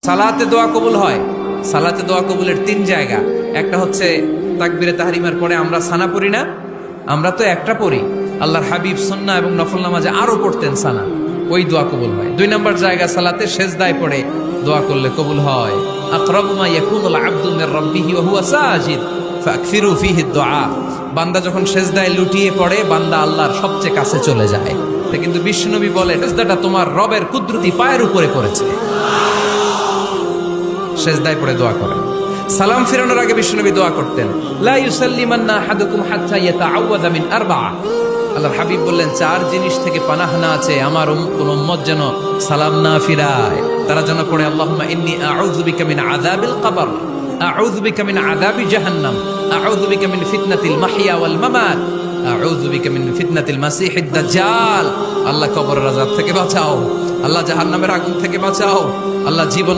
সালাতে দোয়া কবুল হয়। সালাতে দোয়া কবুলের 3 জায়গা। একটা হচ্ছে তাকবীরে তাহরিমার পরে আমরা সানা পড়ি না, আমরা তো একটা পড়ি। আল্লাহর হাবিব সুন্নাহ এবং নফল নামাজে আরো পড়তেন সানা, ওই দোয়া কবুল হয়। 2 নম্বর জায়গা সালাতে সেজদায় পড়ে দোয়া করলে কবুল হয়। আকরাবু মা ইয়াকুনুল আবদু মির রাব্বিহি ওয়া হুয়া সাজিদ ফাকসিরু ফিহি দুআ। বান্দা যখন সেজদায় লুটিয়ে পড়ে, বান্দা আল্লাহর সবচেয়ে কাছে চলে যায়। তা কিন্তু বিশ্বনবী বলে, সেজদাটা তোমার রবের কুদরতি পায়ের উপরে করেছে। সেজদায় পড়ে দোয়া করেন। সালাম ফিরানোর আগে বিশ্বনবী দোয়া করতেন, লা ইউসাল্লিমান্না আহাদুকুম হাত্তা ইয়াতাআওয়াযা মিন আরবা'a। আল্লাহর হাবিব বললেন, 4 জিনিস থেকে পানাহ না আছে আমার কোন উম্মত যেন সালাম না ফিরায়। তারা যেন পড়ে, আল্লাহুম্মা ইন্নী আউযু বিকা মিন আযাবিল কবর, আউযু বিকা মিন আযাবি জাহান্নাম, আউযু বিকা মিন ফিতনাতিল মাহইয়া ওয়াল মামাত, আউযু বিকা মিন ফিতনাতিল মাসিহিদ দাজ্জাল। আল্লাহ কবরের আযাব থেকে বাঁচাও, আল্লাহ জাহান্নামের আগুন থেকে বাঁচাও, আল্লাহ জীবন